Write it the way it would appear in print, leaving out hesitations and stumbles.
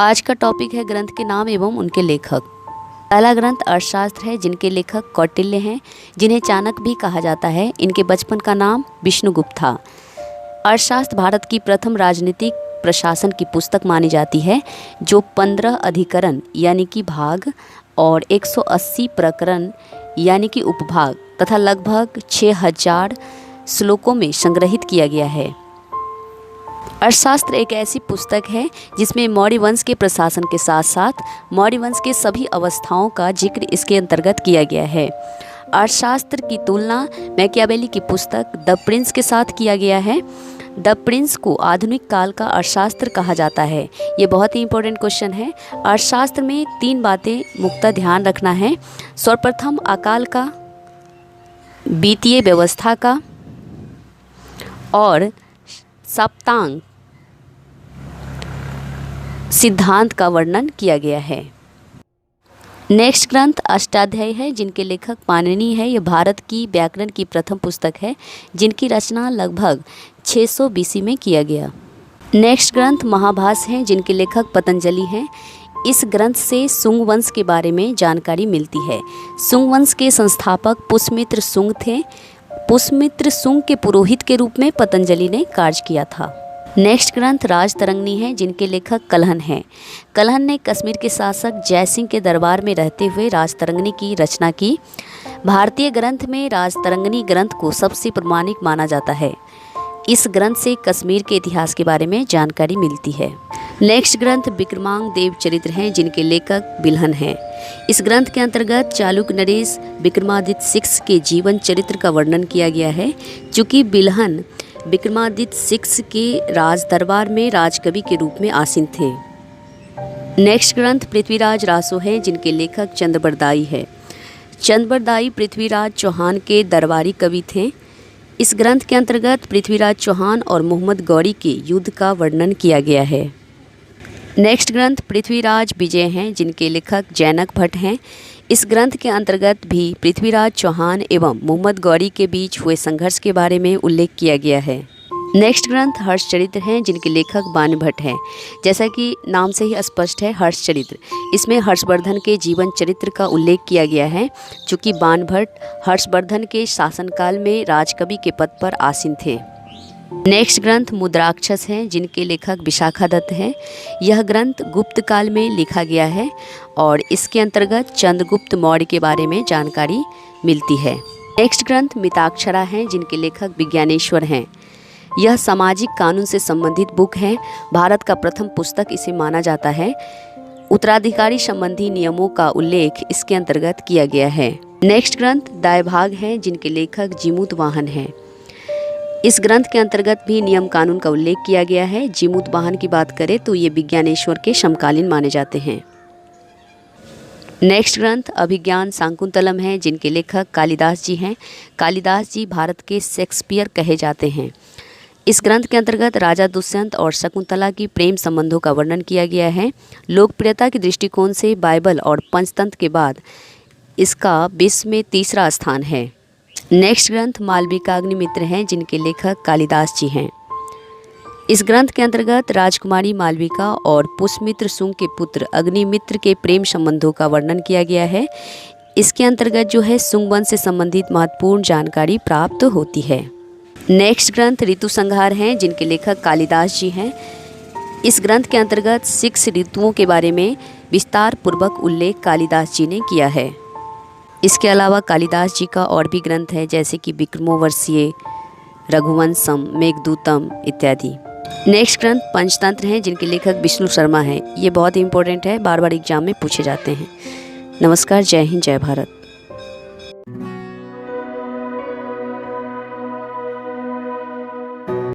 आज का टॉपिक है ग्रंथ के नाम एवं उनके लेखक। पहला ग्रंथ अर्थशास्त्र है, जिनके लेखक कौटिल्य हैं, जिन्हें चाणक्य भी कहा जाता है। इनके बचपन का नाम विष्णुगुप्त था। अर्थशास्त्र भारत की प्रथम राजनीतिक प्रशासन की पुस्तक मानी जाती है, जो 15 अधिकरण यानी कि भाग और 180 प्रकरण यानी कि उपभाग तथा लगभग 6000 श्लोकों में संग्रहित किया गया है। अर्थशास्त्र एक ऐसी पुस्तक है जिसमें मौर्य वंश के प्रशासन के साथ साथ मौर्य वंश के सभी अवस्थाओं का जिक्र इसके अंतर्गत किया गया है। अर्थशास्त्र की तुलना मैकियावेली की पुस्तक द प्रिंस के साथ किया गया है। द प्रिंस को आधुनिक काल का अर्थशास्त्र कहा जाता है। ये बहुत ही इंपॉर्टेंट क्वेश्चन है। अर्थशास्त्र में 3 बातें मुख्यतः ध्यान रखना है। सर्वप्रथम अकाल का, वित्तीय व्यवस्था का और सप्तांग सिद्धांत का वर्णन किया गया है। नेक्स्ट ग्रंथ अष्टाध्यायी है, जिनके लेखक पाणिनि है। यह भारत की व्याकरण की प्रथम पुस्तक है, जिनकी रचना लगभग 600 BC में किया गया। नेक्स्ट ग्रंथ महाभाष्य है, जिनके लेखक पतंजलि हैं। इस ग्रंथ से शुंग वंश के बारे में जानकारी मिलती है। शुंग वंश के संस्थापक पुष्यमित्र शुंग थे। पुष्यमित्र शुंग के पुरोहित के रूप में पतंजलि ने कार्य किया था। नेक्स्ट ग्रंथ राजतरंगिणी है, जिनके लेखक कलहन हैं। कलहन ने कश्मीर के शासक जयसिंह के दरबार में रहते हुए राजतरंगिणी की रचना की। भारतीय ग्रंथ में राजतरंगिणी ग्रंथ को सबसे प्रामाणिक माना जाता है। इस ग्रंथ से कश्मीर के इतिहास के बारे में जानकारी मिलती है। नेक्स्ट ग्रंथ विक्रमांक देव चरित्र हैं, जिनके लेखक बिल्हन हैं। इस ग्रंथ के अंतर्गत चालुक्य नरेश विक्रमादित्य 6 के जीवन चरित्र का वर्णन किया गया है। चूँकि बिल्हन विक्रमादित्य 6 के राज दरबार में राजकवि के रूप में आसीन थे। नेक्स्ट ग्रंथ पृथ्वीराज रासो है, जिनके लेखक चंद्रबरदाई है। चंद्रबरदाई पृथ्वीराज चौहान के दरबारी कवि थे। इस ग्रंथ के अंतर्गत पृथ्वीराज चौहान और मोहम्मद गौरी के युद्ध का वर्णन किया गया है। नेक्स्ट ग्रंथ पृथ्वीराज विजय हैं, जिनके लेखक जैनक भट्ट हैं। इस ग्रंथ के अंतर्गत भी पृथ्वीराज चौहान एवं मोहम्मद गौरी के बीच हुए संघर्ष के बारे में उल्लेख किया गया है। नेक्स्ट ग्रंथ हर्षचरित्र हैं, जिनके लेखक बाणभट्ट हैं। जैसा कि नाम से ही स्पष्ट है, हर्षचरित्र, इसमें हर्षवर्धन के जीवन चरित्र का उल्लेख किया गया है। चूँकि बाणभट्ट हर्षवर्धन के शासनकाल में राजकवि के पद पर आसीन थे। नेक्स्ट ग्रंथ मुद्राक्षस हैं, जिनके लेखक विशाखादत्त हैं। यह ग्रंथ गुप्त काल में लिखा गया है और इसके अंतर्गत चंद्रगुप्त मौर्य के बारे में जानकारी मिलती है। नेक्स्ट ग्रंथ मिताक्षरा हैं, जिनके लेखक विज्ञानेश्वर हैं। यह सामाजिक कानून से संबंधित बुक है। भारत का प्रथम पुस्तक इसे माना जाता है। उत्तराधिकारी संबंधी नियमों का उल्लेख इसके अंतर्गत किया गया है। नेक्स्ट ग्रंथ दायभाग हैं, जिनके लेखक जीमूत वाहन हैं। इस ग्रंथ के अंतर्गत भी नियम कानून का उल्लेख किया गया है। जीमूत वाहन की बात करें तो ये विज्ञानेश्वर के समकालीन माने जाते हैं। नेक्स्ट ग्रंथ अभिज्ञान शाकुंतलम है, जिनके लेखक कालिदास जी हैं। कालिदास जी भारत के शेक्सपियर कहे जाते हैं। इस ग्रंथ के अंतर्गत राजा दुष्यंत और शकुंतला की प्रेम संबंधों का वर्णन किया गया है। लोकप्रियता के दृष्टिकोण से बाइबल और पंचतंत्र के बाद इसका विश्व में 3रा स्थान है। नेक्स्ट ग्रंथ मालविकाग्निमित्र हैं, जिनके लेखक कालिदास जी हैं। इस ग्रंथ के अंतर्गत राजकुमारी मालविका और पुष्यमित्र शुंग के पुत्र अग्निमित्र के प्रेम संबंधों का वर्णन किया गया है। इसके अंतर्गत जो है शुंग वंश से संबंधित महत्वपूर्ण जानकारी प्राप्त होती है। नेक्स्ट ग्रंथ ऋतु संहार हैं, जिनके लेखक कालिदास जी हैं। इस ग्रंथ के अंतर्गत 6 ऋतुओं के बारे में विस्तार पूर्वक उल्लेख कालिदास जी ने किया है। इसके अलावा कालिदास जी का और भी ग्रंथ है, जैसे कि विक्रमोर्वशीय, रघुवंशम, मेघदूतम इत्यादि। नेक्स्ट ग्रंथ पंचतंत्र हैं, जिनके लेखक विष्णु शर्मा हैं। ये बहुत इंपॉर्टेंट है, बार बार एग्जाम में पूछे जाते हैं। नमस्कार, जय हिंद, जय भारत।